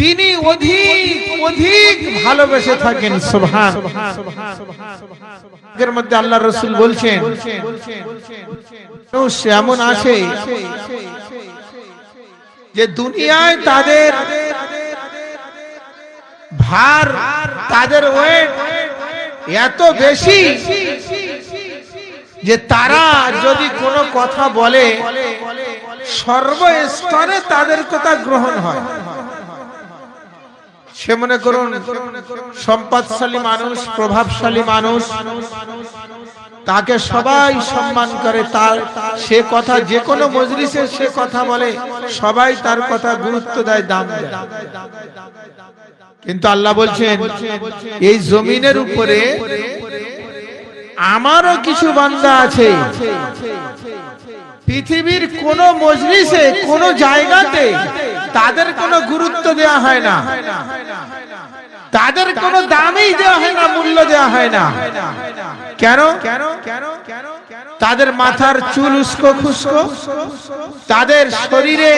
তিনি অধিক অধিক ভালোবেসে থাকেন। সুবহানাল্লাহ। এর মধ্যে আল্লাহর রাসূল বলছেন, মানুষ এমন আছে যে দুনিয়ায় তাদের ভার, তাদের ওয়েট এত বেশি যে তারা যদি কোনো কথা বলে সর্বস্তরে তাদের কথা গ্রহণ হয়। সে মনে করুন সম্পদশালী মানুষ, প্রভাবশালী মানুষ, তাকে সবাই সম্মান করে, তার সে কথা যে কোনো মজলিসে সে কথা বলে, সবাই তার কথা গুরুত্ব দেয়, দাম দেয়। কিন্তু আল্লাহ বলছেন এই জমিনের উপরে আমারও কিছু বান্দা আছে, পৃথিবীর কোন মজলিসে কোন জায়গাতে তাদের কোনো গুরুত্ব দেওয়া হয় না, তাদের কোনো দামই দেওয়া হয় না, মূল্য দেওয়া হয় না। কেন? তাদের মাথার চুল উস্কো খুস্কো, তাদের শরীরে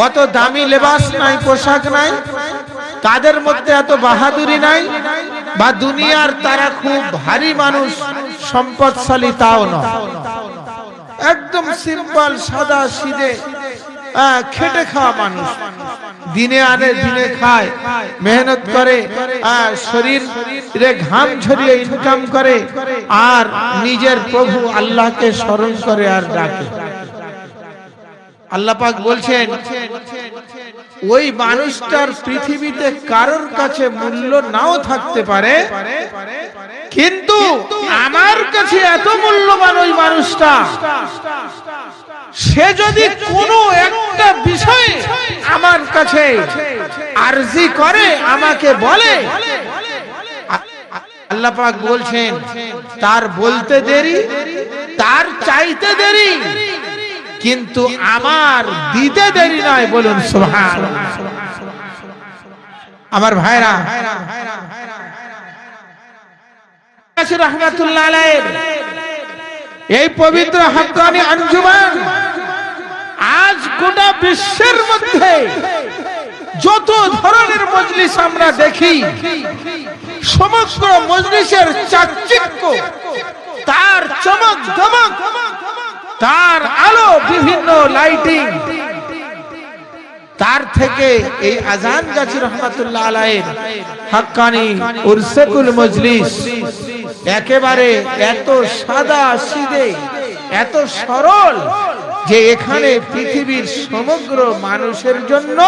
অত দামি লেবাস নাই, পোশাক নাই, তাদের মধ্যে এত বাহাদুরি নাই, বা দুনিয়ার তারা খুব ভারী মানুষ, সম্পদশালী তাও নয়, একদম সিম্পল সাদা সিধে খেটে খাওয়া মানুষ, দিনে আনে দিনে খায়, মেহনত করে, শরীরে ঘাম ঝরিয়ে ইনকাম করে, আর নিজের প্রভু আল্লাহকে স্মরণ করে আর ডাকে। আল্লাহ পাক বলছেন ওই মানুষটার পৃথিবীতে কারোর কাছে মূল্য নাও থাকতে পারে, কিন্তু আমার কাছে এত মূল্যবান ওই মানুষটা, সে যদি কোনো একটা বিষয়ে আমার কাছে আরজি করে, আমাকে বলে, আল্লাহ পাক বলছেন তার বলতে দেরি, তার চাইতে দেরি, কিন্তু আমার দিতে দেরি নয়। বলুন সুবহানাল্লাহ। আমার ভাইরা, রাহমাতুল্লাহ আলাইহি এই পবিত্র হাক্কানি আঞ্জুমান আজ গোটা বিশ্বের মধ্যে যত ধরনের মজলিস আমরা দেখি, সমগ্র মজলিসের চাকচিক্য, তার চমক দমক, তার আলো, বিভিন্ন লাইটিং, তার থেকে এই আজান গাছি রহমাতুল্লাহ আলাইহির হাক্কানি উরসুল মজলিস একেবারে এত সাদা সিধে, এত সরল, যে এখানে পৃথিবীর সমগ্র মানুষের জন্য,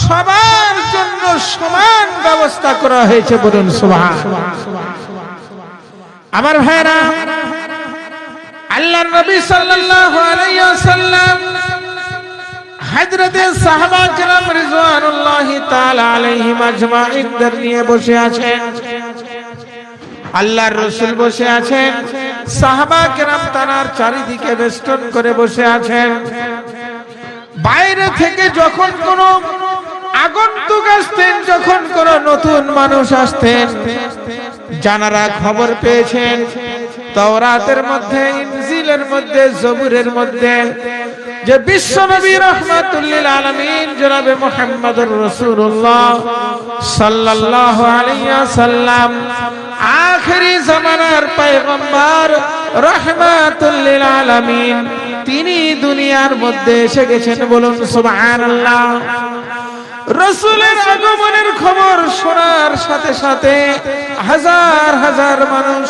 সবার জন্য সমান ব্যবস্থা করা হয়েছে। বলুন সুবহানাল্লাহ। আমার ভাইরা, আল্লাহর নবী সাল্লাল্লাহু আলাইহি ওয়াসাল্লাম হযরতে সাহাবা کرام রিজওয়ানুল্লাহি তাআলা আলাইহিম আজমাইনদের নিয়ে বসে আছেন। আল্লাহর রাসূল বসে আছেন, সাহাবা کرام তার চারিদিকে বেষ্টন করে বসে আছেন। বাইরে থেকে যখন কোন আগন্তুক আসতেন, যখন কোন নতুন মানুষ আসতেন, জানারা খবর পেয়েছেন তাওরাতের মধ্যে, ইনজিলের মধ্যে, জবুরের মধ্যে যে বিশ্বনবী রাহমাতুল লিল আলামিন জনাবে মুহাম্মদুর রাসূলুল্লাহ সাল্লাল্লাহু আলাইহি ওয়াসাল্লাম আখেরি জামানার পয়গম্বর রাহমাতুল লিল আলামিন, তিনি দুনিয়ার মধ্যে এসে গেছেন। বলুন সুবহানাল্লাহ। রাসূলের আগমনের খবর শোনার সাথে সাথে হাজার হাজার মানুষ,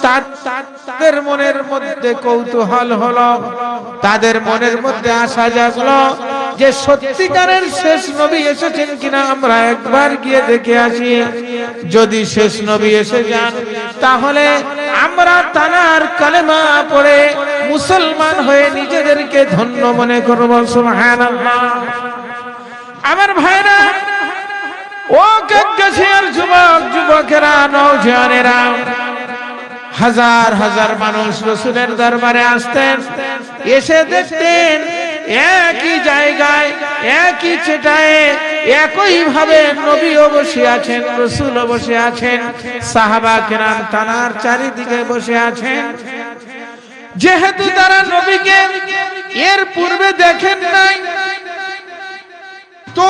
তাদের মনের মধ্যে কৌতূহল হলো, তাদের মনের মধ্যে আশা জাগলো যে সত্যিকারের শেষ নবী এসেছেন কিনা, আমরা একবার গিয়ে দেখে আসি। যদি শেষ নবী এসে যান, তাহলে আমরা তানার কালেমা পড়ে মুসলমান হয়ে নিজেদেরকে ধন্য মনে করব। সুবহানাল্লাহ। আমার ভাইরা, ও কাকগাছিয়ার যুবক যুবকেরা, নওজওয়ানেরা, হাজার হাজার মানুষ রাসূলের দরবারে আসতেন, এসে দেখতেন একই জায়গায়, একই চেটায়ে, একই ভাবে নবীও বসে আছেন, রাসূলও বসে আছেন, সাহাবা কেরাম তানার চারিদিকে বসে আছেন। যেহেতু তারা নবীকে এর পূর্বে দেখেন নাই, তো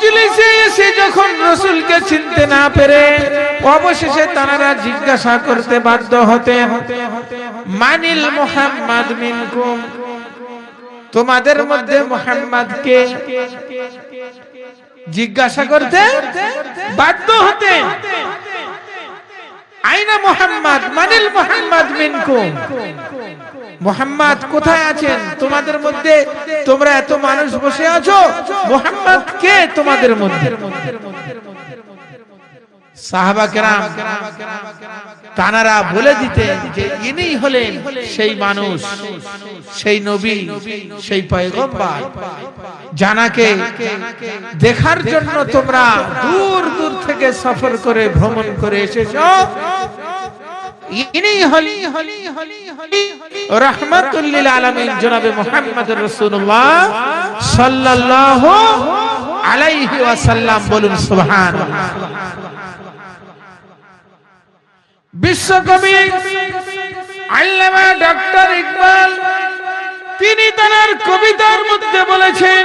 মজলিসে এসে যখন রাসূলকে চিনতে না পেরে অবশেষে তারা জিজ্ঞাসা করতে বাধ্য হতেন, মানিল মুহাম্মাদ মিনকুম, তোমাদের মধ্যে মুহাম্মদ কে? জিজ্ঞাসা করতে বাধ্য হতেন, আইনা মুহাম্মদ, মানিল মুহাম্মদ মিনকুম, মুহাম্মদ কোথায় আছেন তোমাদের মধ্যে? তোমরা এত মানুষ বসে আছো, মুহাম্মদ কে তোমাদের মধ্যে? সাহাবা কেরাম তানারা বলে দিতেন যে ইনি হলেন সেই মানুষ, সেই নবী, সেই পয়গম্বর জানাকে দেখার জন্য তোমরা দূর দূর থেকে সফর করে ভ্রমণ করে এসেছো। ইনি রাহমাতুল লিল আলামিন জনাবে মুহাম্মদুর রাসূলুল্লাহ সাল্লাল্লাহু আলাইহি ওয়াসাল্লাম। বলুন সুবহানাল্লাহ। বিশ্বকবি আল্লামা ডক্টর ইকবাল তিনি তার কবিতার মধ্যে বলেছেন,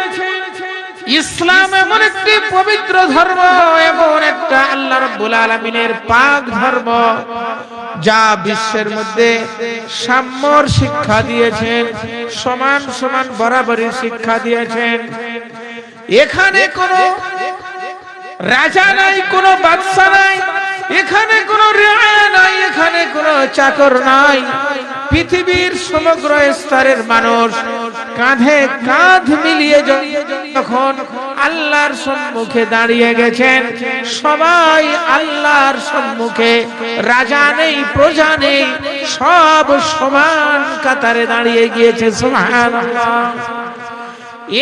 ইসলাম এমন একটি পবিত্র ধর্ম, এমন একটা আল্লাহ রাব্বুল আলামিনের পাক ধর্ম যা বিশ্বের মধ্যে সাম্যর শিক্ষা দিয়েছেন, সমান সমান বরাবরের শিক্ষা দিয়েছেন। এখানে কোনো রাজা নাই, কোনো বাদশা নাই, এখানে কোনো রেয়া নাই, এখানে কোনো চাকর নাই। পৃথিবীর সমগ্র স্তরের মানুষ কাঁধে কাঁধ মিলিয়ে যখন আল্লাহর সম্মুখে দাঁড়িয়ে গেছেন, সবাই আল্লাহর সম্মুখে, রাজা নেই, প্রজা নেই, সব সমান কাতারে দাঁড়িয়ে গিয়েছে। সুবহানাল্লাহ।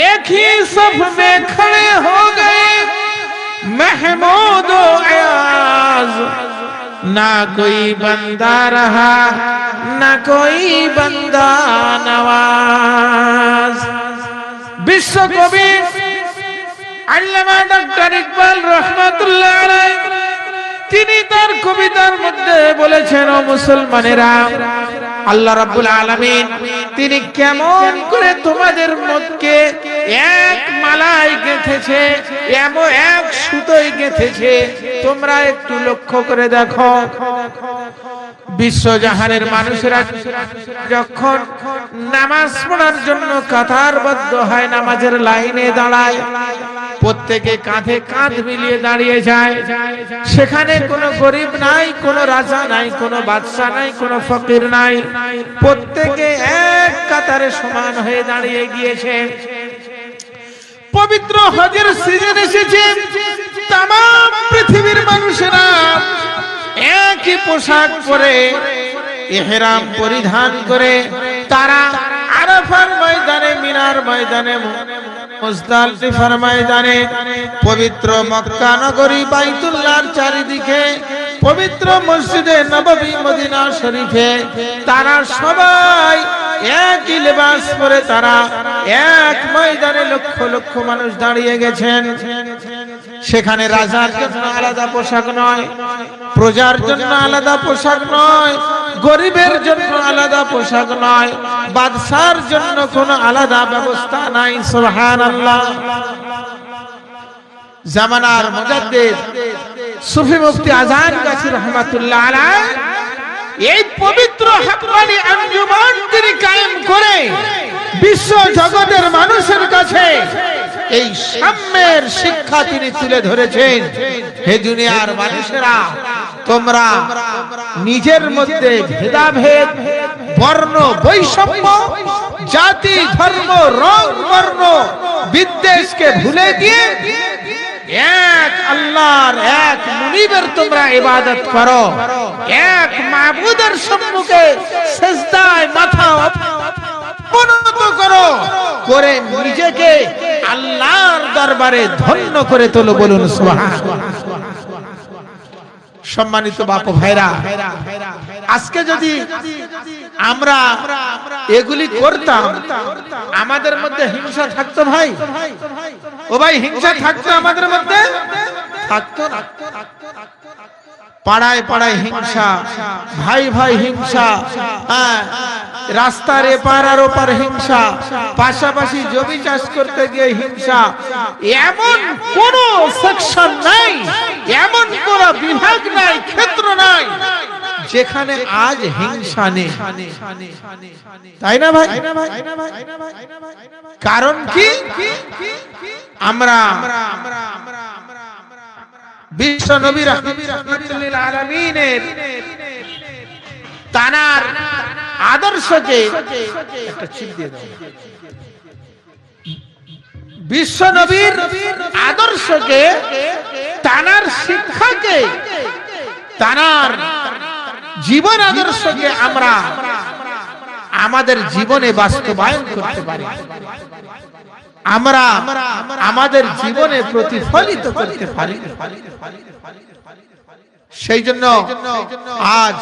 एक ही सफ में खड़े हो गए महमूद व अयाज, ना कोई बंदा रहा ना कोई बंदा नवाज। विश्व कवि আল্লামা ডক্টর ইকবাল রহমাতুল্লাহ আলাইহি তিনি তার কবিতার মধ্যে বলেছেন, ও মুসলমানেরা, আল্লাহ রাব্বুল আলামিন তিনি কেমন করে তোমাদের মধ্যে এক মালায় গেঁথেছে, এমন এক সুতোয় গেঁথেছে, তোমরা একটু লক্ষ্য করে দেখো। বিশ্বজাহানের মানুষেরা যখন নামাজ পড়ার জন্য কাতারবদ্ধ হয়, নামাজের লাইনে দাঁড়ায়, প্রত্যেকে কাঁধে কাঁধ মিলিয়ে দাঁড়িয়ে যায়। সেখানে কোনো গরিব নাই, কোনো রাজা নাই, কোনো বাদশা নাই, কোনো ফকির নাই, প্রত্যেকে এক কাতারে সমান হয়ে দাঁড়িয়ে গিয়েছে। পবিত্র হজের সিজন এসেছে, তামাম পৃথিবীর মানুষেরা একই পোশাক পরে, ইহরাম পরিধান করে তারা আরাফার ময়দানে, মিনার ময়দানে, মুজদালিফার ময়দানে, পবিত্র মক্কা নগরী বাইতুল্লাহর চারিদিকে, পবিত্র মসজিদে নববী মদিনা শরীফে তারা সবাই একই লেবাস পরে তারা এক ময়দানে লক্ষ লক্ষ মানুষ দাঁড়িয়ে গেছেন। সেখানে রাজার জন্য আলাদা পোশাক নয়, প্রজার জন্য আলাদা পোশাক নয়, গরিবের জন্য আলাদা পোশাক নয়, বাদশার জন্য কোনো আলাদা ব্যবস্থা নাই। সুবহানাল্লাহ। জামানার মুজাদ্দিদ সুফি মুফতি আজান গাছী রহমাতুল্লাহ আলাইহি এই পবিত্র হাক্কানি আঞ্জুমান তিনি কায়েম করে বিশ্ব জগতের মানুষের কাছে এই সাম্যের শিক্ষা তিনি তুলে ধরেছেন। হে দুনিয়ার মানুষেরা, তোমরা নিজের মধ্যে ভেদাভেদ, বর্ণ বৈষম্য, জাতি, ধর্ম, রং, বর্ণ, বিদ্বেষকে ভুলে দিয়ে এক আল্লাহর, এক মুনিবের তোমরা ইবাদত করো, এক মাবুদের সম্মুখে সিজদায় মাথা অবনত করো, করে নিজেকে আল্লাহর দরবারে ধন্য করে তোলো। বলুন সুবহানাল্লাহ। সম্মানিত বাপ ভাইরা, আজকে যদি আমরা এগুলি করতাম, আমাদের মধ্যে হিংসা থাকতো ভাই? ও ভাই, হিংসা থাকতো আমাদের মধ্যে? থাকতো না। পাড়ায় পাড়ায় হিংসা, ভাই ভাই হিংসা, রাস্তার এপার আর ওপার হিংসা, পাশাপাশি জমি চাষ করতে গিয়ে হিংসা। এমন কোন সেকশন নাই, এমন কোন বিভাগ নাই, ক্ষেত্র নাই যেখানে আজ হিংসা নেই, তাই না ভাই? কারণ কি? আমরা বিশ্ব নবী রাহমাতুল্লিল আলামিনের তানার আদর্শকে একটা চিপ দিয়ে দাও, বিশ্ব নবীর আদর্শকে, তানার শিক্ষাকে, তানার জীবন আদর্শকে আমরা আমাদের জীবনে বাস্তবায়ন করতে পারি, আমরা আমাদের জীবনে প্রতিফলিত করতে পারি। সেই জন্য আজ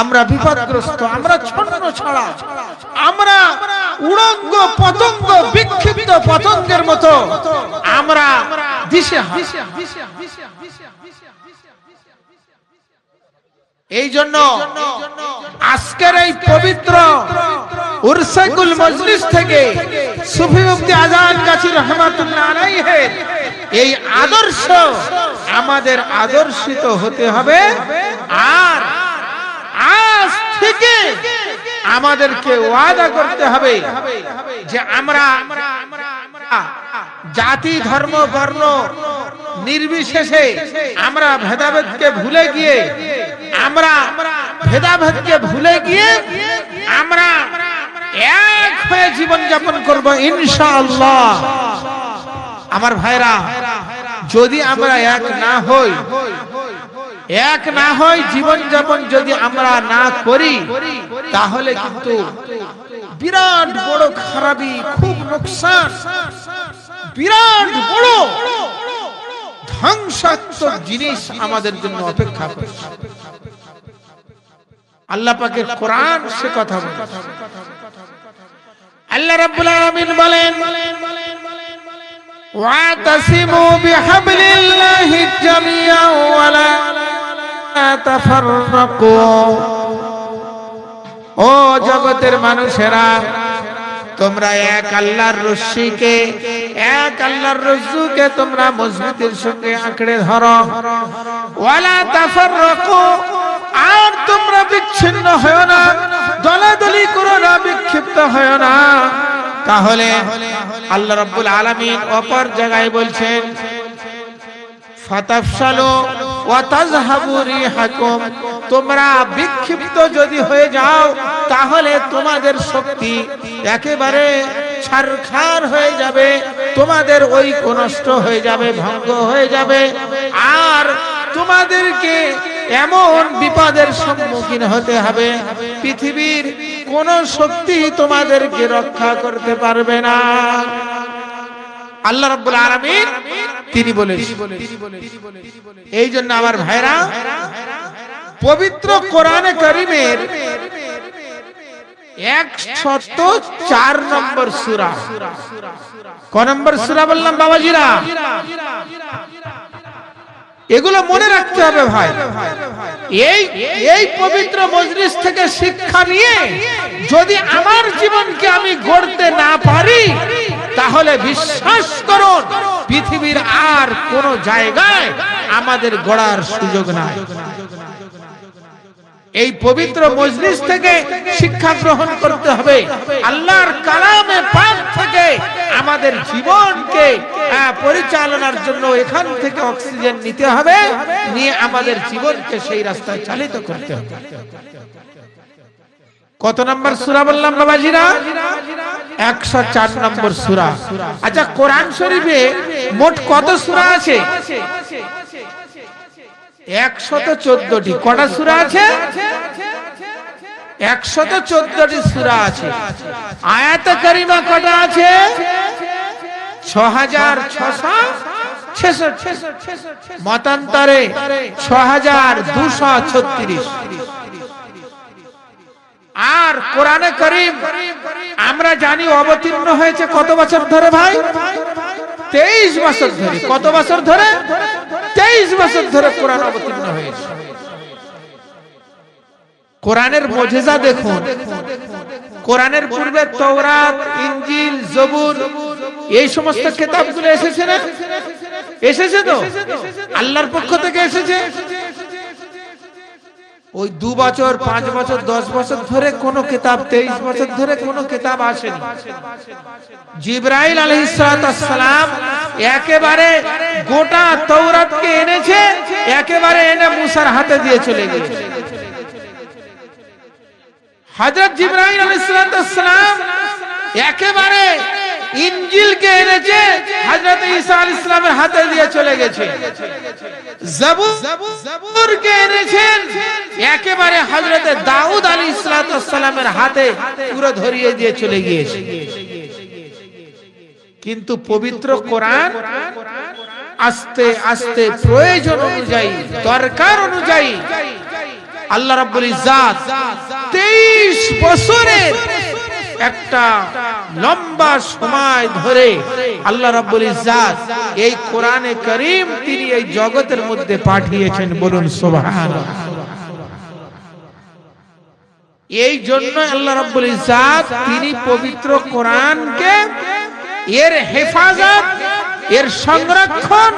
আমরা বিপদগ্রস্ত, আমরা ছন্ন ছাড়া, আমরা উড়ঙ্গ পতঙ্গ, বিক্ষিপ্ত পতঙ্গের মতো আমরা দিশেহারা। এই জন্য আজকের এই পবিত্র উরসাকুল মজলিস থেকে সুফি মুফতি আজান গাছী রহমাতুল্লাহ আলাইহির এই আদর্শ আমাদের আদর্শিত হতে হবে। আর আজ থেকে আমাদেরকে ওয়াদা করতে হবে যে আমরা জাতি, ধর্ম, বর্ণ নির্বিশেষে আমরা ভেদাভেদকে ভুলে গিয়ে, আমরা ভেদাভেদকে ভুলে গিয়ে আমরা এক হয়ে জীবন যাপন করব ইনশাআল্লাহ। আমার ভাইরা, যদি আমরা এক না হই, জীবন যাপন যদি আমরা না করি, তাহলে কিন্তু বিরাট বড় খারাপি, খুব লোকসান, বিরাট বড় ধ্বংসাত্মক জিনিস আমাদের জন্য অপেক্ষা করছে। আল্লাহ পাকের কোরআন সে কথা বলে, আল্লাহ রাব্বুল আলামিন বলেন, ওয়াতাসিমু বিহাবলিল্লাহি জামিআন ওয়া লা তাফাররাকু। ও জগতের মানুষেরা, তোমরা এক আল্লাহর রশ্মিকে, এক আল্লাহর রজ্জুকে তোমরা মজবুতির সঙ্গে আঁকড়ে ধরো। ওয়ালা তাফাররাকু, আর তোমরা বিচ্ছিন্ন হয় না, দলাদলি করো না, বিক্ষিপ্ত হয় না। তাহলে আল্লাহ রাব্বুল আলামিন অপর জায়গায় বলছেন, ফাতাফশালু ওয়া তাযহাবু রিহাকুম, তোমরা বিক্ষিপ্ত যদি হয়ে যাও তাহলে তোমাদের শক্তি একেবারে ছারখার হয়ে যাবে, তোমাদের ঐক্য নষ্ট হয়ে যাবে, ভঙ্গ হয়ে যাবে, আর তোমাদেরকে এমন বিপদের সম্মুখীন হতে হবে, পৃথিবীর কোন শক্তি তোমাদেরকে রক্ষা করতে পারবে না। আল্লাহ রাব্বুল আলামিন তিনি বলেছেন। এই জন্য আমার ভাইরা, পবিত্র কোরআনে কারীমের 104 নম্বর সূরা, ক নম্বর সূরা বললাম বাবাজিরা? এগুলো মনে রাখতে হবে ভাই। এই পবিত্র মজলিস থেকে শিক্ষা নিয়ে যদি আমার জীবনকে আমি গড়তে না পারি, তাহলে বিশ্বাস করুন পৃথিবীর আর কোন জায়গায় আমাদের গড়ার সুযোগ নাই। এই পবিত্র মজলিস থেকে শিক্ষা গ্রহণ করতে হবে, আল্লাহর কালামে পাক থেকে আমাদের জীবনকে পরিচালনার জন্য এখান থেকে অক্সিজেন নিতে হবে, নিয়ে আমাদের জীবনকে সেই রাস্তায় চালিত করতে হবে। কত নম্বর সূরা বললাম বাবাজিরা? 104 নম্বর সূরা। আচ্ছা, কোরআন শরীফে মোট কত সূরা আছে? 114টি। কটা সূরা আছে? 114টি সূরা আছে। আয়াতে কারিমা কটা আছে? 6666, মতান্তরে 6236। আর কোরআনে কারীম আমরা জানি অবতীর্ণ হয়েছে কত বছর ধরে ভাই? 23 বছর ধরে। কত বছর ধরে? 23 বছর ধরে কোরআন অবতীর্ণ হয়েছে। কোরআনের মুজিজা দেখুন। কোরআনের পূর্বে তাওরাত, ইনজিল, জবুর এই সমস্ত কিতাবগুলো এসেছে না? এসেছে তো, আল্লাহর পক্ষ থেকে এসেছে। ওই 2 বছর, 5 বছর, 10 বছর ধরে কোন কিতাব, 23 বছর ধরে কোন কিতাব আসেনি। জিবরাইল আলাইহিস সালাম একেবারে গোটা তাওরাতকে এনেছে, একেবারে এনে মুসার হাতে দিয়ে চলে গেছে। হযরত জিবরাইল আলাইহিস সালাম একেবারে ইনজিলকে এনেছে, হযরত ঈসা আলাইহিস সালামের হাতে দিয়ে চলে গেছে। জবুরকে এনেছেন, একেবারে হযরত দাউদ আলাইহিস সালামের হাতে পুরো ধরিয়ে দিয়ে চলে গিয়েছে। কিন্তু পবিত্র কোরআন আস্তে আস্তে প্রয়োজন অনুযায়ী, দরকার অনুযায়ী আল্লাহ রাব্বুল ইজ্জাত 23 বছরের একটা লম্বা সময় ধরে আল্লাহ রাব্বুল ইজ্জাত এই কোরআনে কারীম তিনি এই জগতের মধ্যে পাঠিয়েছেন। বলুন সুবহানাল্লাহ। এই জন্য আল্লাহ রাব্বুল ইজ্জাত তিনি পবিত্র কোরআনকে এর হেফাজত, এর সংরক্ষণ,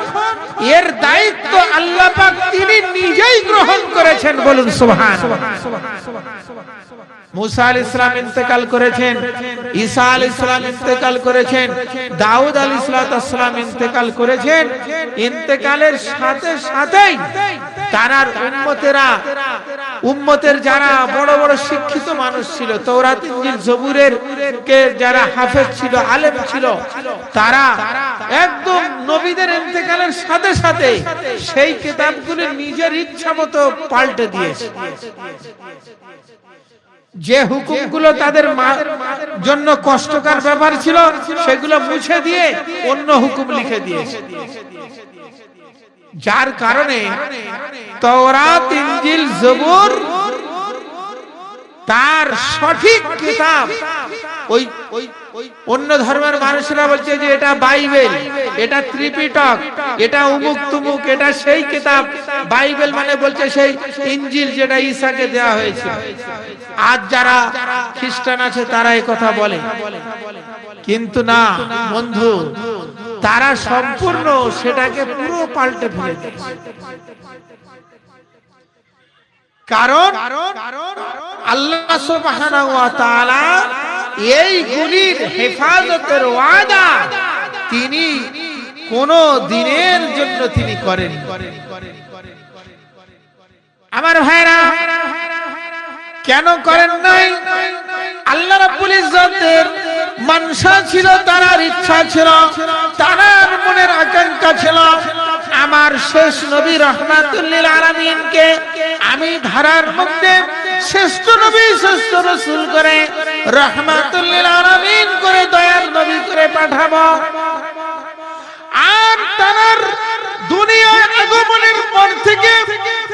এর দায়িত্ব আল্লাহ পাক তিনি নিজেই গ্রহণ করেছেন। বলুন সুবহানাল্লাহ। মুসা আলাইহিস সালাম ইন্তেকাল করেছেন, ঈসা আলাইহিস সালাম ইন্তেকাল করেছেন, দাউদ আলাইহিস সালাম ইন্তেকাল করেছেন। ইন্তেকালের সাথে সাথেই তার উম্মতের যারা বড় বড় শিক্ষিত মানুষ ছিল, তাওরাত, ইনজিল, জবুরের কে যারা হাফেজ ছিল, আলেম ছিল, তারা একদম নবীদের ইন্তেকালের সাথে সাথে সেই কিতাবগুলো নিজের ইচ্ছামতো পাল্টে দিয়েছে। যে হুকুমগুলো তাদের জন্য কষ্টকর ব্যাপার ছিল সেগুলো মুছে দিয়ে অন্য হুকুম লিখে দিয়েছে। যার কারণে তাওরাত, ইনজিল, জবুর তার সঠিক কিতাব। ওই অন্য ধর্মের মানুষরা বলছে যে এটা বাইবেল, এটা ত্রিপিটক, এটা উমুক তুমুক, এটা সেই কিতাব। বাইবেল মানে বলছে সেই ইনজিল যেটা ঈসাকে দেওয়া হয়েছে। আজ যারা খ্রিস্টান আছে তারা এই কথা বলে, কিন্তু না বন্ধু, তারা সম্পূর্ণ সেটাকে পুরো পাল্টে ফেলে দিয়েছে। কারণ আল্লাহ সুবহানাহু ওয়া তাআলা এই গুলির হেফাজতের ওয়াদা তিনি কোন দিনের জন্য তিনি করেন। আমার ভাইরা, কেন করেন নাই? আল্লাহ রাব্বুল ইজ্জতের মানসা ছিল, তার ইচ্ছা ছিল, তার মনের আকাঙ্ক্ষা ছিল আমার শেষ নবী রাহমাতুল লিল আলামিনকে আমি ধারার মধ্যে শ্রেষ্ঠ নবী, শ্রেষ্ঠ রাসূল করে, রাহমাতুল লিল আলামিন করে, দয়ার নবী করে পাঠাবো। আর তার দুনিয়ার আগমনের পর থেকে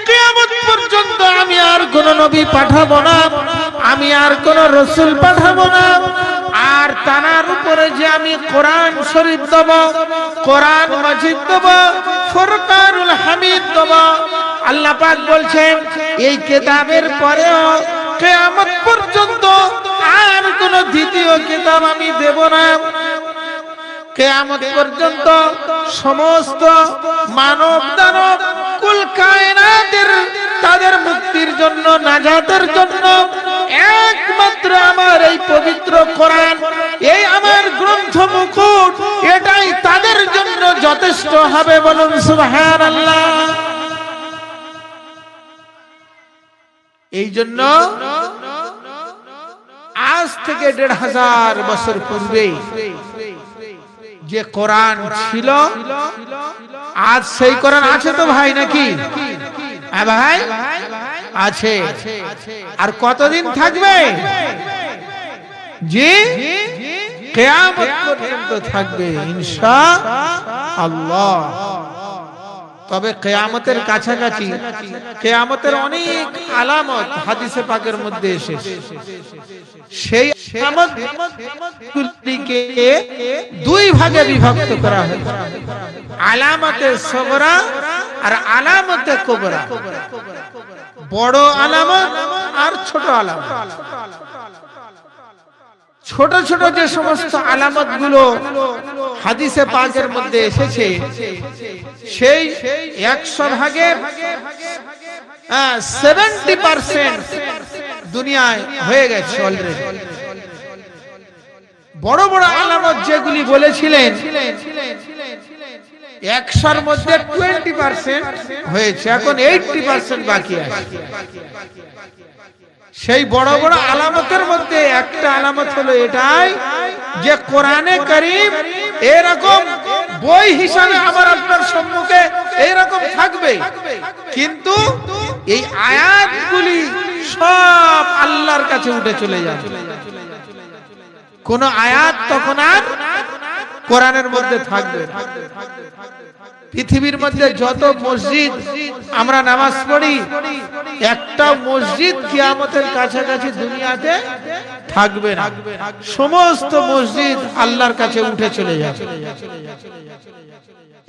কিয়ামত পর্যন্ত আমি আর কোন নবী পাঠাবো না, আমি আর কোন রাসূল পাঠাবো না। আর তার উপরে যে আমি কোরআন শরীফ দেব, কোরআন মাজিদ দেব, ফুরকানুল হামিদ দেব। আল্লাহ পাক বলছেন এই কিতাবের পরেও কিয়ামত পর্যন্ত আর কোন দ্বিতীয় কিতাব আমি দেব না। কিয়ামত পর্যন্ত সমস্ত মানব দানব কুল কায়নাতের তাদের মুক্তির জন্য, নাজাতের জন্য একমাত্র আমার এই পবিত্র কোরআন, এই আমার গ্রন্থ মুকুট, এটাই তাদের জন্য যথেষ্ট হবে। বলুন সুবহানাল্লাহ। এই জন্য আজ থেকে ১৫০০ বছর পূর্বে যে কোরআন ছিল, আজ সেই কোরআন আছে তো ভাই নাকি? হ্যাঁ ভাই আছে। আর কতদিন থাকবে? জি, কিয়ামত পর্যন্ত থাকবে ইনশাআল্লাহ। তবে কিয়ামতের কাছাকাছি কিয়ামতের অনেক আলামত হাদিসে পাকের মধ্যে এসেছে। সেই আলামতগুলিকে দুই ভাগে বিভক্ত করা হয়েছে, আলামতে সুগরা আর আলামতে কুবরা, বড় আলামত আর ছোট আলামত। ছোট ছোট যে সমস্ত আলামত গুলো হাদিসে পাকের মধ্যে এসেছে, সেই 100 ভাগের 70% দুনিয়ায় হয়ে গেছে অলরেডি। বড় বড় আলামত যেগুলি বলেছিলেন 100-র মধ্যে 20% হয়েছে, এখন 80% বাকি আছে। সেই বড় বড় আলামতের মধ্যে একটা আলামত হলো এটাই যে কোরআনে কারীম এরকম বই হিসাবে আমার আপনার সম্মুখে এইরকম থাকবে, কিন্তু এই আয়াতগুলি সব আল্লাহর কাছে উঠে চলে যাবে। কোন আয়াত তখন আর কোরআনের মধ্যে থাকবে। পৃথিবীর মধ্যে যত মসজিদ আমরা নামাজ পড়ি, একটা মসজিদ কিয়ামতের কাছাকাছি দুনিয়াতে থাকবে না, সমস্ত মসজিদ আল্লাহর কাছে উঠে চলে যাবে।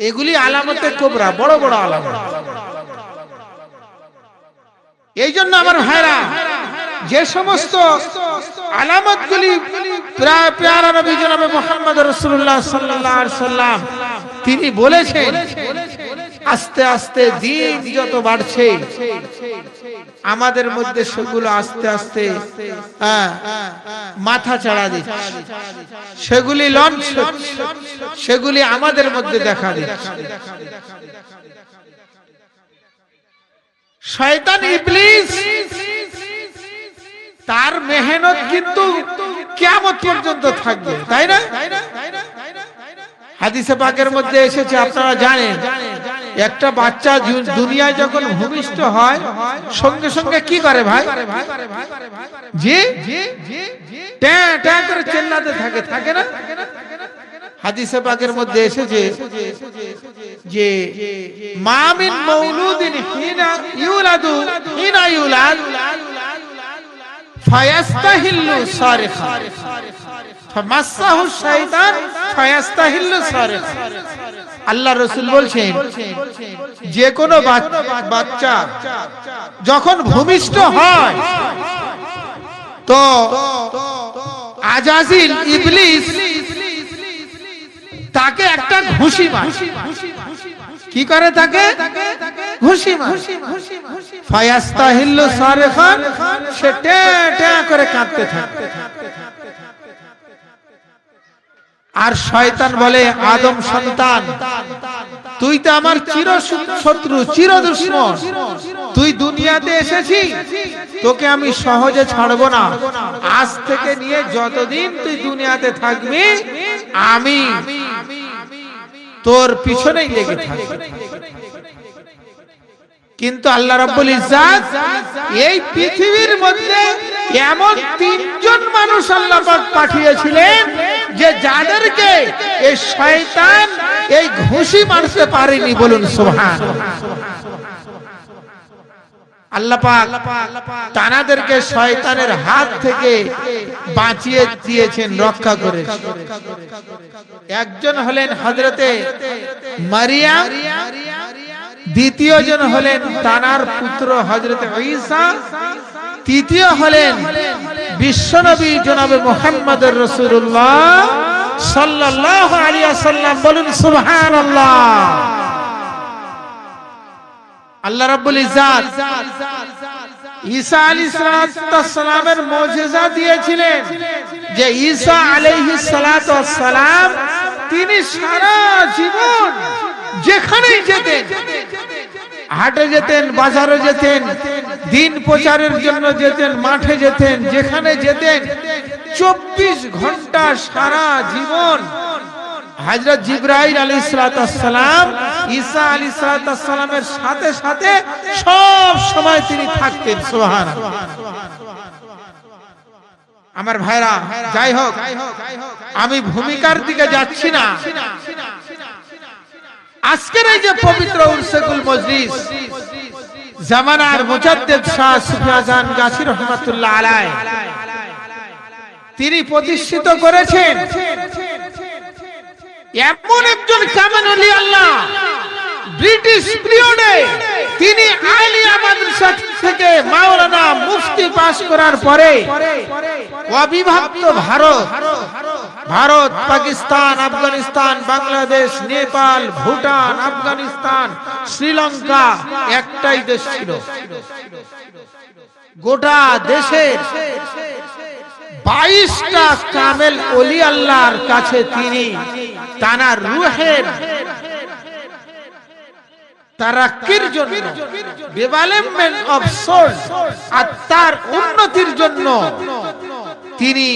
এগুলি আলামতে কুবরা, বড় বড় আলামত। এই জন্য আমার ভাইরা, যে সমস্ত আলামতগুলি প্যারা নবী জনাবে মুহাম্মদ রাসূলুল্লাহ সাল্লাল্লাহু আলাইহি সাল্লাম তিনি বলেছেন, আস্তে আস্তে দিন যত বাড়ছে আমাদের মধ্যে সেগুলো আস্তে আস্তে মাথা চাড়া দিচ্ছে, সেগুলি লঞ্চ হচ্ছে, সেগুলি আমাদের মধ্যে দেখা দিচ্ছে। শয়তান ইবলিস তার মেহনত কিন্তু কিয়ামত পর্যন্ত থাকবে, তাই না? হাদিসে পাকের মধ্যে এসেছে, আপনারা জানেন, একটা বাচ্চা দুনিয়ায় যখন ভূমিষ্ঠ হয় সঙ্গে সঙ্গে কি করে ভাই? জি ট্যাঁ ট্যাঁ করে চিল্লাতে থাকে, থাকে না? হাদিসে পাকের মধ্যে এসেছে যে মা মিন মাউলুদিন হিনা ইউলাদ ফায়াস্তাহিল্লু সারিখা ফামাসসাহু শাইতান ফায়াস্তাহিল্লু সারিখা। আল্লাহ রাসূল বলছেন, যে কোনো বাচ্চা যখন ভূমিষ্ঠ হয় তো আজাজিল ইবলিস তাকে একটা ঘুষি মারে। কি করে? তাকে ঘুষি মারে। ফায়াস্তাহিল্লু সারিখান, সে ট্যাঁ ট্যাঁ করে কাঁদতে থাকে। আর শয়তান বলে, আদম সন্তান, তুই তো আমার চির শত্রু, চির দুশমন, তুই দুনিয়াতে এসেছিস, তোকে আমি সহজে ছাড়বো না। আজ থেকে নিয়ে যতদিন তুই দুনিয়াতে থাকবি আমি তোর পিছনেই লেগে থাকবো। কিন্তু আল্লাহ রাব্বুল ইজ্জাত এই পৃথিবীর মধ্যে এমন 3জন মানুষ আল্লাহ পাক পাঠিয়েছিলেন যে যাদেরকে এই শয়তান এই ঘুষি মারতে পারেনি। বলুন সুবহানাল্লাহ। আল্লাহ পাক তানাদেরকে শয়তানের হাত থেকে বাঁচিয়ে দিয়েছেন, রক্ষা করেছেন। একজন হলেন হযরতে মারিয়াম, দ্বিতীয় জন হলেন তানার পুত্র হযরতে ঈসা, তৃতীয় হলেন বিশ্বনবী জনাবে মুহাম্মদুর রাসূলুল্লাহ সাল্লাল্লাহু আলাইহি ওয়াসাল্লাম। বলুন সুবহানাল্লাহ। আল্লাহ রাব্বুল ইজ্জাত ঈসা আলাইহিস সালামের মুজিজা দিয়েছিলেন যে ঈসা আলাইহিস সালাম তিনি সারা জীবন যেখানেই যেতেন, হাটে যেতেন, বাজারে যেতেন, দিন প্রচারের জন্য যেতেন, মাঠে যেতেন, যেখানে যেতেন 24 ঘন্টা সারা জীবন হযরত জিবরাইল আলাইহিস সালাম ঈসা আলাইহিস সালামের সাথে সাথে সব সময় তিনি থাকতেন। সুবহানাল্লাহ। আমার ভাইরা, যাই হোক, আমি ভূমিকার দিকে যাচ্ছি না। আজকের এই যে পবিত্র উরসুল মজলিস, জামানার মুজাদ্দিদ শাহ সুফি আযান গাছী রাহমাতুল্লাহ আলাইহি তিনি প্রতিষ্ঠিত করেছেন এমন একজন কামেল ওলি আল্লাহ ব্রিটিশ পিরিয়ডে তিনি আলিয়া মাদ্রাসা থেকে মাওলানা মুফতি পাস করার পরে অবিভক্ত ভারত, পাকিস্তান, আফগানিস্তান, বাংলাদেশ, নেপাল, ভুটান, আফগানিস্তান, শ্রীলঙ্কা একটাই দেশ ছিল। গোটা দেশের 22টা কামেল ওলি আল্লাহর কাছে তিনি তার রূহের তারাক্কির জন্য, ডেভেলপমেন্ট অফ সোল, আত্মার উন্নতির জন্য তিনি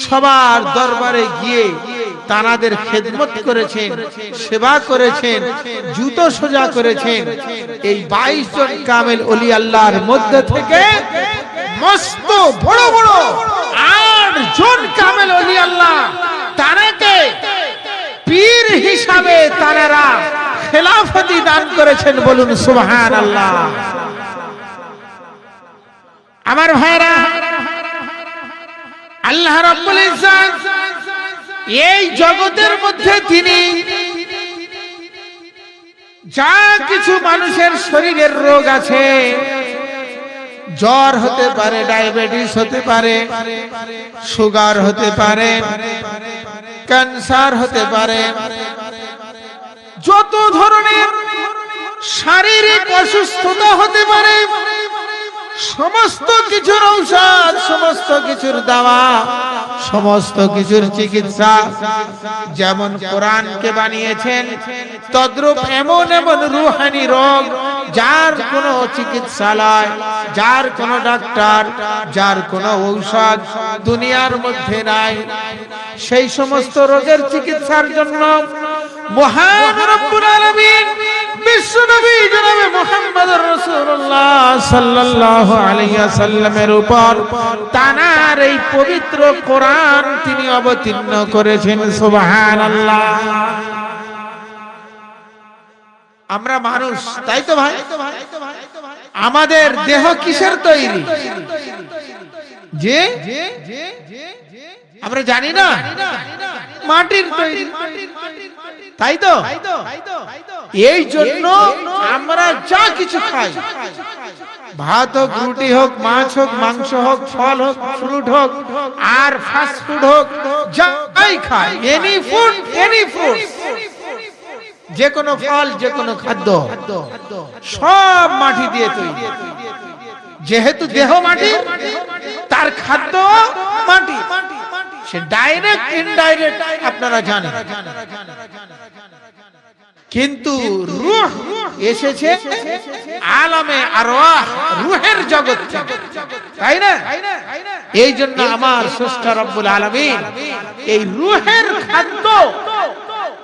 সবার দরবারে গিয়ে তানাদের খেদমত করেছেন, সেবা করেছেন, জুতো সোজা করেছেন। এই 22 জন কামেল ওলি আল্লাহর মধ্যে থেকে মস্ত বড় বড় 8 জন কামেল ওলি আল্লাহ তারাকে পীর হিসাবে তারা খেলাফতি দান করেছেন। বলুন সুবহানাল্লাহ। আমার ভাইরা, আল্লাহ রাব্বুল ইজ্জত এই জগতের মধ্যে তিনি যা কিছু মানুষের শরীরের রোগ আছে, জ্বর হতে পারে, ডায়াবেটিস হতে পারে, সুগার হতে পারে, ক্যান্সার হতে পারে, যত ধরনের শারীরিক অসুস্থতা হতে পারে, সমস্ত কিছুর ঔষধ, সমস্ত কিছুর দাওয়া, সমস্ত কিছুর চিকিৎসা যেমন কোরআনকে বানিয়েছেন, তদ্রূপ এমন এমন রূহানি রোগ যার কোনো চিকিৎসালয়, যার কোনো ডাক্তার, যার কোনো ঔষধ দুনিয়ার মধ্যে নাই, সেই সমস্ত রোগের চিকিৎসার জন্য মহান রব্বুল আলামিন বিশ্বনবী জনাবে মুহাম্মদুর রাসূলুল্লাহ সাল্লাল্লাহু আলাইহি ওয়াসাল্লামের উপর তানার এই পবিত্র কোরআন তিনি অবতীর্ণ করেছেন। সুবহানাল্লাহ। আমরা মানুষ, তাই তো ভাই? আমাদের দেহ কিসের তৈরি যে আমরা জানি না? মাটির তৈরি, তাই তো? এই জন্য আমরা যা কিছু খাই, ভাত হোক, রুটি হোক, মাছ হোক, মাংস হোক, ফল হোক, ফ্রুট হোক, আর ফাস্ট ফুড হোক, যাই খাই, এনি ফুড, যে কোনো ফল, যে কোনো খাদ্য সব মাটি দিয়ে তৈরি। যেহেতু দেহ মাটি, তার খাদ্য মাটি, সে ডাইরেক্ট ইনডাইরেক্ট আপনারা জানেন। কিন্তু রূহ এসেছে আলামে আরওয়াহ, রূহের জগৎ থেকে, তাই না? এই জন্য আমার স্রষ্টা রব্বুল আলামিন এই রূহের খাদ্য,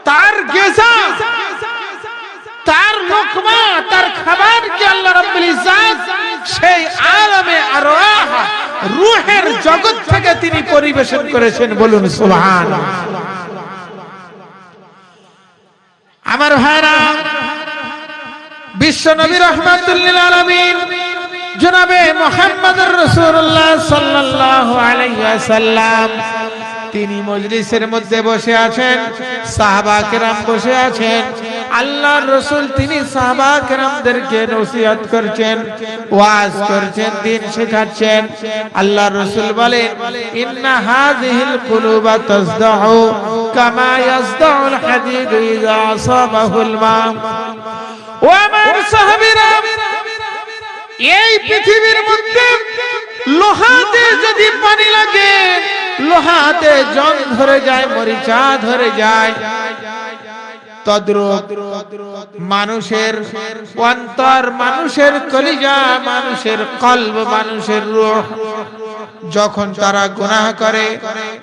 তার গিজা, তার লোকমা, তার খাবারকে আল্লাহ রাব্বুল ইজ্জত সেই আলামে আরওয়াহ, রূহের জগৎ থেকে তিনি পরিবেশন করেছেন। বলুন সুবহানাল্লাহ। আমার ভাইরা, বিশ্ব নবী রাহমাতুল লিল আলামিন জনাবে মুহাম্মদুর রাসূলুল্লাহ সাল্লাল্লাহু আলাইহি ওয়াসাল্লাম তিনি মজলিসের মধ্যে বসে আছেন, সাহাবা কেরাম বসে আছেন। আল্লাহর রাসূল তিনি সাহাবা কেরামদেরকে নসিহত করছেন, ওয়াজ করছেন, দ্বীন শেখাচ্ছেন। আল্লাহর রাসূল বলেন, ইন্না হাযিহিল কুলুবা তাসদাউ কামা ইয়াসদাউল হাদীদু ইযা আসাবাহুল মা। ও আমার সাহাবীরা, এই পৃথিবীর মধ্যে লোহাতে যদি পানি লাগে, লোহাতে জং ধরে যায়, মরিচা ধরে যায়, তদ্রূপ মানুষের অন্তর, মানুষের কলিজা, মানুষের কলব, মানুষের রূহ যখন তারা গুনাহ করে,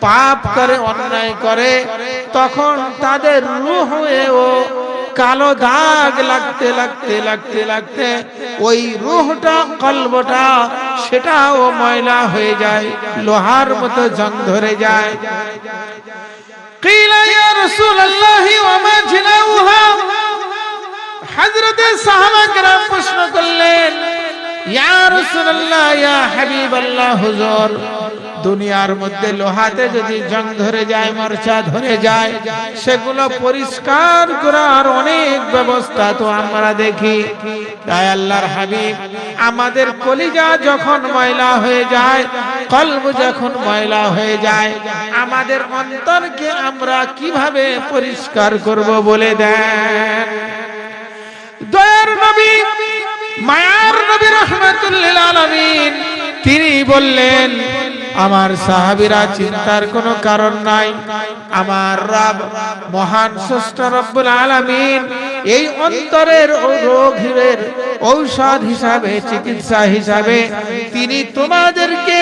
পাপ করে, অন্যায় করে, তখন তাদের রূহেও কালো দাগ লাগতে লাগতে লাগতে লাগতে ওই রূহটা, কলবটা, সেটাও ময়লা হয়ে যায়, লোহার মতো জং ধরে যায়। কিলা ইয়া রাসূলুল্লাহ ওয়া মা জিনাউহা, হযরতে সাহাবা কেরাম প্রশ্ন করলেন, ইয়া রাসূলুল্লাহ, ইয়া হাবিবাল্লাহ, হুজুর দুনিয়ার মধ্যে লোহাতে যদি জং ধরে যায়, মরচা ধরে যায়, সেগুলো পরিষ্কার করার অনেক ব্যবস্থা তো আমরা দেখি। তাই আল্লাহর হাবিব আমাদের কলিজা যখন ময়লা হয়ে যায়, কলব যখন ময়লা হয়ে যায়, আমাদের অন্তরকে আমরা কিভাবে পরিষ্কার করব বলে দেন। দয়ার নবী, মায়ার নবী রাহমাতুল লিল আলামিন তিনি বললেন, আমার সাহাবীরা চিন্তার কোনো কারণ নাই, আমার রব মহান স্রষ্টা রব্বুল আলামিন এই অন্তরের রোগের ঔষধ হিসাবে, চিকিৎসা হিসাবে তিনি তোমাদেরকে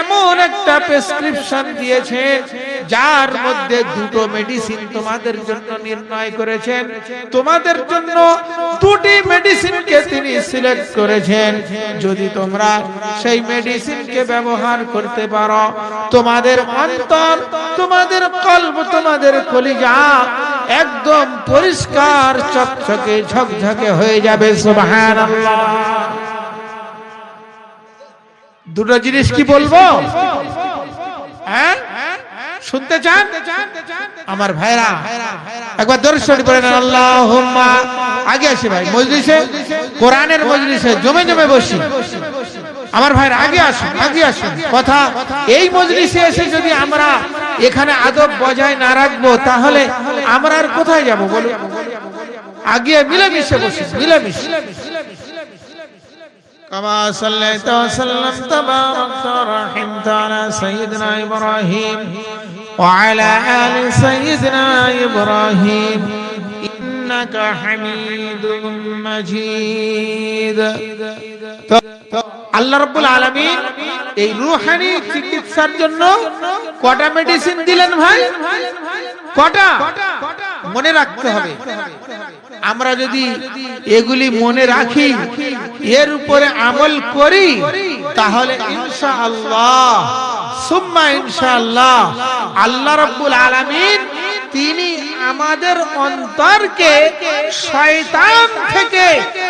এমন একটা প্রেসক্রিপশন দিয়েছেন, যার মধ্যে দুটো মেডিসিন তোমাদের জন্য নির্ণয় করেছেন। তোমাদের জন্য দুটি মেডিসিনকে তিনি সিলেক্ট করেছেন। যদি তোমরা সেই মেডিসিনকে ব্যবহার করতে পারো, তোমাদের অন্তর, তোমাদের কলব, তোমাদের কলিজা একদম পরিষ্কার, চকচকে, ঝকঝকে হয়ে যাবে। সুবহানাল্লাহ। দুটো জিনিস কি বলবো? হ্যাঁ, শুনতে চান আমার ভাইরা? একবার দরুদ শরীফ পড়েন, আল্লাহুম্মা। আগে আসি ভাই, মজলিসে, কোরআনের মজলিসে জমে জমে বসি। আমার ভাইরা আগে আসুন, আগে আসুন। কথা, এই মজলিসে এসে যদি আমরা এখানে আদব বজায় না রাখবো, তাহলে আমরা আর কোথায় যাব বলুন? আগে মিলেমিশে বসি, মিলেমিশে। كما صليت وسلمت وباركت ورحمت على سيدنا إبراهيم وعلى آل سيدنا إبراهيم إنك حميد مجيد। আল্লাহ রাব্বুল আলামিন এই রূহানি চিকিৎসার জন্য কটা মেডিসিন দিলেন ভাই? কটা? মনে রাখতে হবে। আমরা যদি এগুলি মনে রাখি, এর উপরে আমল করি, তাহলে ইনশাআল্লাহ সুম্মা ইনশাআল্লাহ আল্লাহ রাব্বুল আলামিন তিনি আমাদের অন্তরকে শয়তান থেকে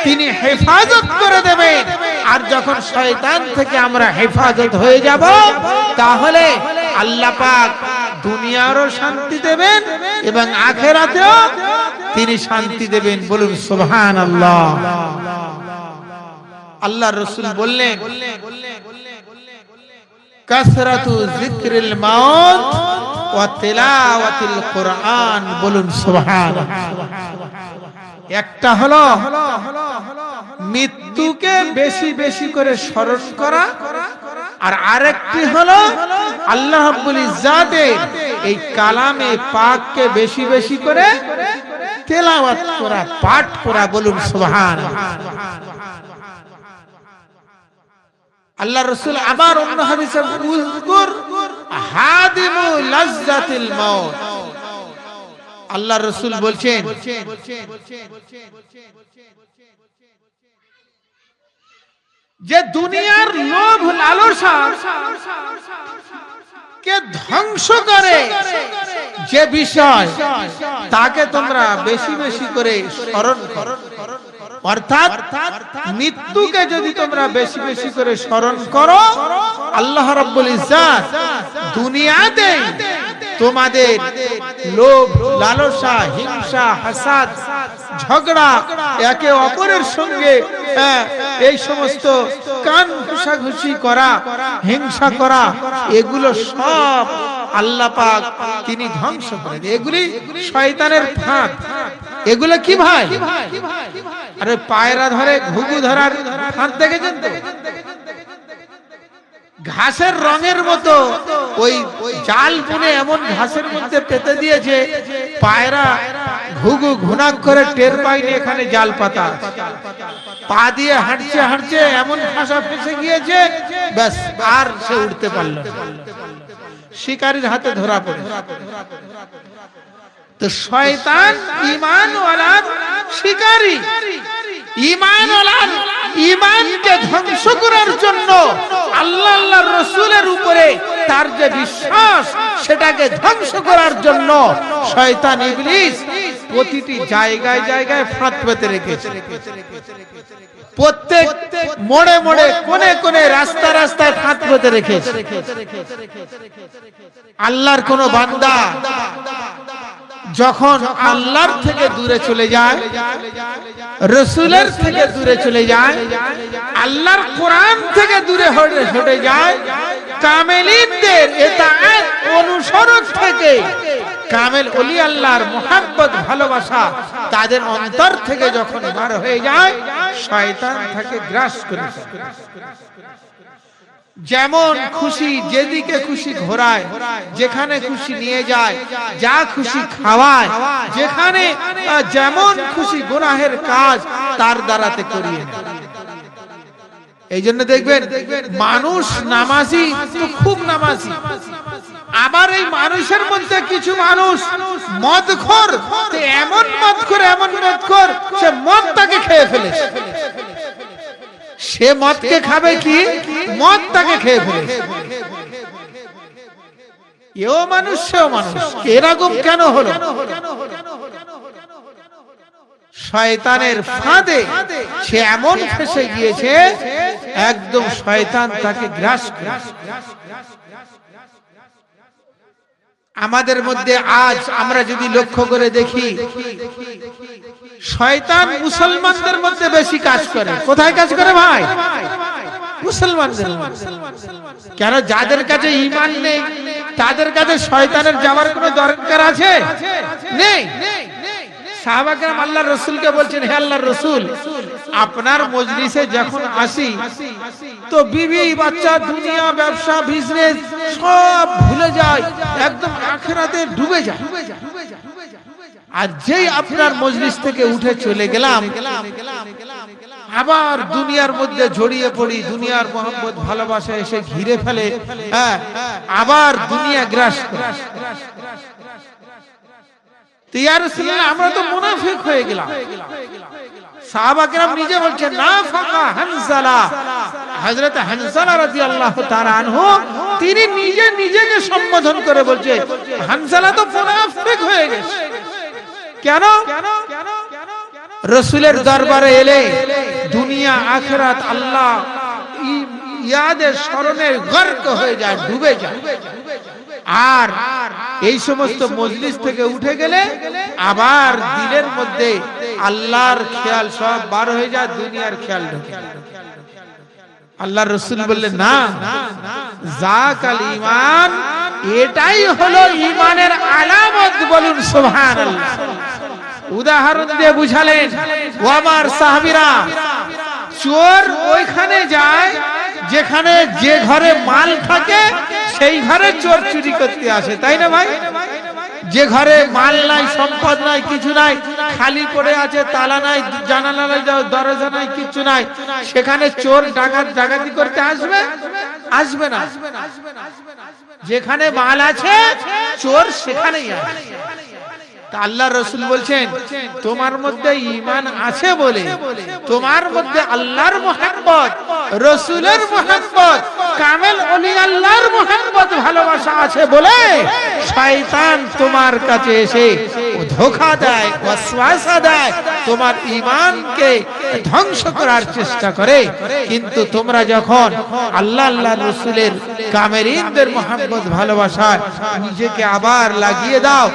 তিনি হেফাজত করে দেবেন। আর যখন শয়তান থেকে আমরা হেফাজত হয়ে যাব, তাহলে আল্লাহ পাক দুনিয়ারও শান্তি দেবেন এবং আখিরাতেও তিনি শান্তি দেবেন। বলুন সুবহানাল্লাহ। আল্লাহ রাসূল বললেন, কাসরাতু যিকরিল মাউত ওয়া তিলাওয়াতিল কুরআন। বলুন সুবহানাল্লাহ। একটা হলো মৃত্যুকে বেশি বেশি করে স্মরণ করা, আর আরেকটি হলো আল্লাহ রাব্বুল ইজ্জাতের এই কালামে পাককে বেশি বেশি করে তেলাওয়াত করা, পাঠ করা। বলুন সুবহানাল্লাহ। আল্লাহ রাসূল আবার অন্য হাদিসে উযকুর হাদিমু লাজ্জাতিল মাউত। আল্লাহ রাসূল বলছেন, যে দুনিয়ার লোভ লালসা কে ধ্বংস করে যে বিষয়, তাকে তোমরা বেশি বেশি করে স্মরণ করো। অর্থাৎ মৃত্যুকে যদি তোমরা বেশি বেশি করে স্মরণ করো, আল্লাহ রাব্বুল ইজ্জাত দুনিয়াতে তোমাদের লোভ লালসা, হিংসা, হাসাদ, ঝগড়া, একে অপরের সঙ্গে এই সমস্ত কান ঘুষাঘুষি করা, হিংসা করা, এগুলো সব আল্লাহ পাক তিনি ধ্বংস করে দেন। এগুলি শয়তানের ফাঁদ। এগুলো কি ভাই? আরে পায়রা ধরে ঘুঘু ধরার ফাঁদ দেখেছেন তো? ঘাসের রঙের মতো ওই জাল বুনে এমন ঘাসের মধ্যে পেতে দিয়েছে, পায়রা ঘুঘু ঘুনাক করে টের পায়নি এখানে জাল পাতা। পা দিয়ে হাঁটছে হাঁটছে এমন ফাঁসা ফেসে গিয়েছে, ব্যাস আর সে উঠতে পারল না, শিকারীর হাতে ধরা পড়ে। তো শয়তান ঈমানওয়ালার শিকারী, ঈমানওয়ালার ঈমানকে ধ্বংস করার জন্য, আল্লাহ আল্লাহর রাসূলের উপরে তার যে বিশ্বাস, সেটাকে ধ্বংস করার জন্য শয়তান ইবলিস প্রতিটি জায়গায় জায়গায় ফাঁদ পেতে রেখেছে। প্রত্যেক মোড়ে মোড়ে কোণে কোণে রাস্তা রাস্তায় ফাঁদ পেতে রেখেছে। আল্লাহর কোন বান্দা যখন আল্লাহর থেকে দূরে চলে যায়, রাসূলের থেকে দূরে চলে যায়, আল্লাহর কোরআন থেকে দূরে সরে যায়, কামেলিনদের ইতাআত অনুসরণ থেকে কামেল ওলি আল্লাহর মুহাব্বত ভালোবাসা তাদের অন্তর থেকে যখন বার হয়ে যায়, শয়তান তাকে গ্রাস করে। যেমন খুশি যেদিকে খুশি ঘোরায়, যেখানে খুশি নিয়ে যায়, যা খুশি খাওয়ায়, যেখানে যেমন খুশি গুনাহের কাজ তার দ্বারাতে করিয়ে নেয়। এই জন্য দেখবেন মানুষ নামাজি তো খুব নামাজি, আবার এই মানুষের মধ্যে কিছু মানুষ মদখোর, এমন মদখোর এমন মদখোর, সে মদ তাকে খেয়ে ফেলেছে। সে মদকে খাবে কি, মদ তাকে খেয়ে ফেলেছে। এও মানুষ সেও মানুষ, এরকম কেন হলো? শয়তানের ফাঁদে সে এমন ফেসে গিয়েছে, একদম শয়তান তাকে গ্রাস করে। আমাদের মধ্যে আজ আমরা যদি লক্ষ্য করে দেখি, শয়তান মুসলমানদের মধ্যে বেশি কাজ করে। কোথায় কাজ করে ভাই? মুসলমানদের। কেন? যাদের কাছে ঈমান নেই তাদের কাছে শয়তানের যাওয়ার কোনো দরকার আছে? নেই। সাহাবা কেরাম আল্লাহর রাসূলকে বলছেন, হে আল্লাহর রাসূল, আপনার মজলিসে যখন আসি তো বিবি বাচ্চা দুনিয়া ব্যবসা বিজনেস সব ভুলে যায়, একদম আখিরাতে ডুবে যায়। আর যেই আপনার মজলিস থেকে উঠে চলে গেলাম, আবার দুনিয়ার মধ্যে জড়িয়ে পড়ি, দুনিয়ার মোহাম্মত ভালোবাসা এসে ঘিরে ফেলে, আবার দুনিয়া গ্রাস করে। ইয়া রাসূলুল্লাহ, আমরা তো মুনাফিক হয়ে গেলাম। সাহাবা কেরাম নিজে বলছেন, নাফাকা হানজালা, হযরত হানজালা রাদিয়াল্লাহু তাআলা আনহু তিনি নিজে নিজেকে সম্বোধন করে বলছে, হানজালা তো মুনাফিক হয়ে গেছে। কেন? রাসূলের দরবারে এলে দুনিয়া আখিরাত আল্লাহ ইয়াদের স্মরণে গর্ক হয়ে যায়, ডুবে যায়। আর এই সমস্ত মজলিস থেকে উঠে গেলে আবার দিলের মধ্যে আল্লাহর খেয়াল সব বার হয়ে যায়, দুনিয়ার খেয়াল ঢোকে। আল্লাহর রাসূল বললেন, না, যাকাল ঈমান, এটাই হলো ঈমানের আলামত। বলুন সুবহানাল্লাহ। উদাহরণ দিয়ে বুঝালেন, ও আমার সাহাবীরা, চোর ওইখানে যায় যেখানে যে ঘরে মাল থাকে সেই ঘরে চোর চুরি করতে আসে, তাই না ভাই? যে ঘরে মাল নাই, সম্পদ নাই, কিছু নাই, খালি পড়ে আছে, তালা নাই, জানালা নাই, দরজা নাই, কিছু নাই, সেখানে চোর ডাকাত ডাকাতি করতে আসবে? আসবে না। যেখানে মাল আছে চোর সেখানেই আসে। আল্লাহ রাসূল বলছেন, তোমার মধ্যে ঈমান আছে বলে, তোমার মধ্যে আল্লাহর মুহাব্বত, রাসূলের মুহাব্বত, কামেল ওলি আল্লাহর মুহাব্বত ভালোবাসা আছে বলে শয়তান তোমার কাছে এসে ধোঁকা দেয়, ওয়াসওয়াসা দেয়, তোমার ঈমানকে ধ্বংস করার চেষ্টা করে। কিন্তু তোমরা যখন আল্লাহ আল্লাহর রাসূলের কামেলিনদের মুহাব্বত ভালোবাসায় নিজেকে আবার লাগিয়ে দাও,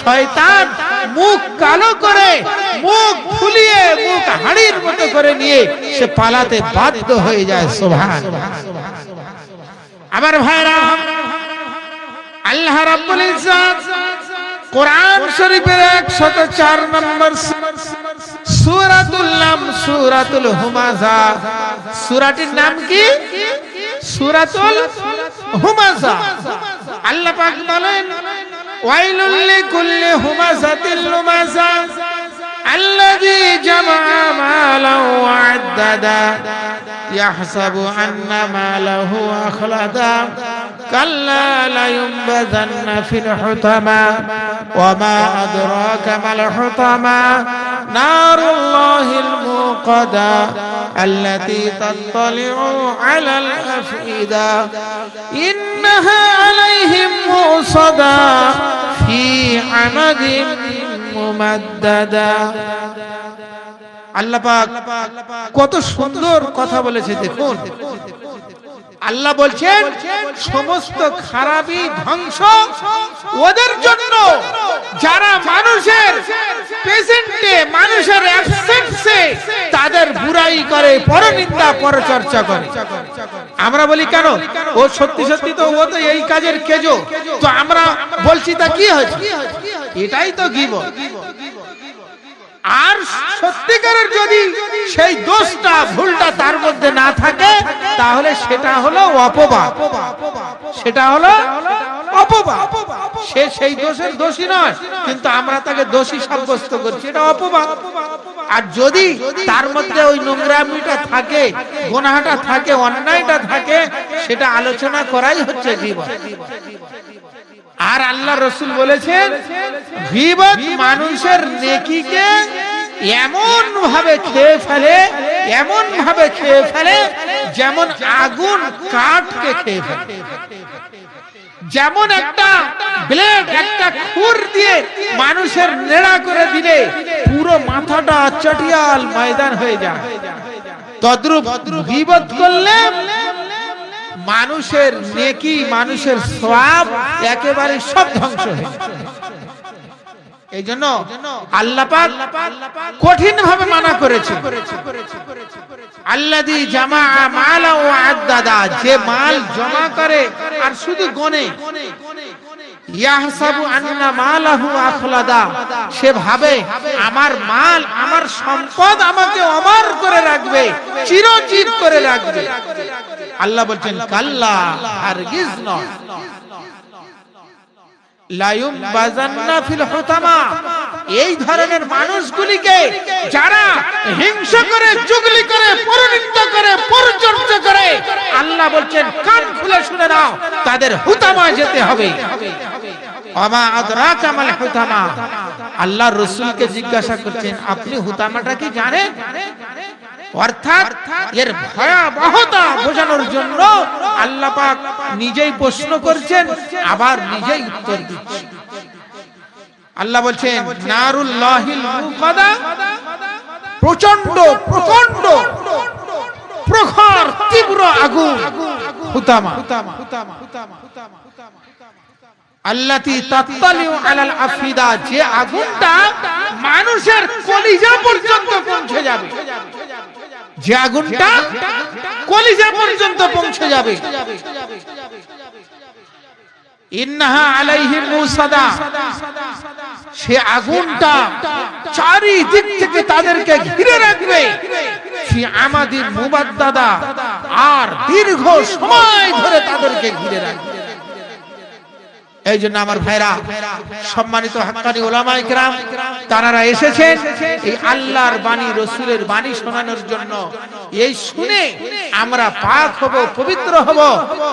শয়তান মুখ কালো করে, মুখ ফুলিয়ে, মুখ হাড়ির মতো করে নিয়ে সে পালাতে বাধ্য হয়ে যায়। সুবহানাল্লাহ। আমার ভাইরা, আল্লাহ রাব্বুল ইজ্জত কোরআন শরীফের 104 নম্বর সূরাতুল নাম সূরাতুল হুমাযা। সূরাটির নাম কি? সূরাতুল হুমাযা। আল্লাহ পাক বলেন, ওয়াইলুল লিকুল্লি হুমাযাতিল লুমাযা আল্লাযী জামআ মালান ওয়া আদ্দাদা ইয়াহসাবু আন্না মালাহু আখলাদা কাল্লা লা ইউনবাযান্না ফিল হুতামা ওয়া মা আদরাকা মাল হুতামা নারুল্লাহিল মুকাদা আল্লাতী তাত্তালিউ আলাল আফইদা ইন্নাহা আলাইহিম মুসাদা ফি আমাদিন মুমাদ্দাদা। আল্লাহ পাক কত সুন্দর কথা বলেছে দেখুন। আল্লাহ বলছেন সমস্ত খারাপি ধ্বংস ওদের জন্য যারা মানুষের প্রেজেন্টে মানুষের অ্যাবসেন্সে তাদের বুরাই করে, পরনিন্দা পরচর্চা করে। আমরা বলি কেন ও সত্যি সত্যি তো ও তো এই কাজের কেজো, তো আমরা বলছি তা কি হয়েছে, এটাই তো গীবত। আর সত্যিকারের যদি সেই দোষটা ভুলটা তার মধ্যে না থাকে তাহলে সেটা হলো অপবাদ, সেটা হলো অপবাদ। সে সেই দোষের দোষী নয়, কিন্তু আমরা তাকে দোষী সাব্যস্ত করছি, এটা অপবাদ। আর যদি তার মধ্যে ওই নোংরামিটা থাকে, গুনাহটা থাকে, অন্যায়টা থাকে, সেটা আলোচনা করাই হচ্ছে গীবত। আর আল্লাহ রাসূল বলেছেন গীবত মানুষের নেকিকে এমন ভাবে খেয়ে ফেলে, এমন ভাবে খেয়ে ফেলে যেমন আগুন কাঠকে খেয়ে ফেলে। যেমন একটা ব্লেড একটা খুর দিয়ে মানুষের নেড়া করে দিলে পুরো মাথাটা চটিয়াল ময়দান হয়ে যায়, তদ্রূপ গীবত করলে মানুষের নেকি, মানুষের সওয়াব একেবারে সব ধ্বংস হয়ে যায়। এই জন্য আল্লাহ পাক কঠিন ভাবে মানা করেছে। আল্লাযী জামা মালা ওয়া আদ্দাদা, যে মাল জমা করে আর শুধু গনে, ইয়াহসাবু আন্না মালাহু আখলাদা, সে ভাবে আমার মাল, আমার সম্পদ আমাকে অমর করে রাখবে, চিরজীব করে রাখবে। আল্লাহ বলছেন কাল্লা, হারগিজ নয়। লায়ুম বাজান্না ফিল হুতামা, এই ধরনের মানুষগুলিকে যারা হিংসা করে, চুগলি করে, পরনিন্দা করে, পরচর্চা করে, আল্লাহ বলছেন কান খুলে শুনে নাও, তাদের হুতামা যেতে হবে। ওমা আদরাকা মাল হুতামা, আল্লাহ রাসূলকে জিজ্ঞাসা করছেন আপনি হুতামাটা কি জানেন? অর্থাৎ এর ভয়াবহতা বোঝানোর জন্য আল্লাহ পাক নিজেই প্রশ্ন করছেন, আবার নিজেই উত্তর দিচ্ছেন। আল্লাহ বলছেন নারুল্লাহিল মুকাদা, প্রচন্ড প্রকাণ্ড প্রখর তীব্র আগুন হুতামা। আল্লাতী তাত্তালিউ আলাল আফিদা, যে আগুনটা মানুষের কলিজা পর্যন্ত পৌঁছে যাবে, যে আগুনটা কলিজা পর্যন্ত পৌঁছে যাবে। ইন্নাহা আলাইহিম মুসাদা, সে আগুনটা চারিদিক থেকে তাদেরকে ঘিরে রাখবে। ফি আমাদিন মুবাদ্দাদা, আর দীর্ঘ সময় ধরে তাদেরকে ঘিরে রাখবে। এই জন্য আমার ভাইরা, সম্মানিত হাক্কানি উলামায়ে কেরাম, তারা এসেছেন এই আল্লাহর বাণী, রাসূলের বাণী শোনানোর জন্য। এই শুনে আমরা পাক হব, পবিত্র হব।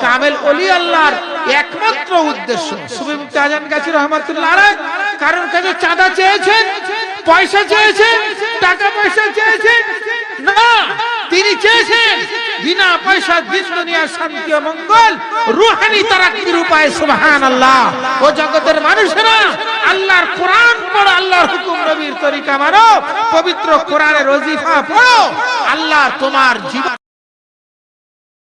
কামেল ওলি আল্লাহর একমাত্র উদ্দেশ্য। সুফি মুফতি আজান গাছী রহমাতুল্লাহ আলাইহি কারণ কাছে চাঁদা চেয়েছেন, পয়সা চেয়েছেন, টাকা পয়সা চেয়েছেন না, তিনি চেয়েছেন বিনা পয়সা দিন দুনিয়ার শান্তি ও মঙ্গল, রূহানি তারাক্কির উপায়। সুবহানাল্লাহ। ও জগতের মানুষেরা, আল্লাহর কোরআন পড়ো, আল্লাহর হুকুম নবীর তরিকা মানো, পবিত্র কোরআনের ওজিফা পড়ো, আল্লাহ তোমার জীবন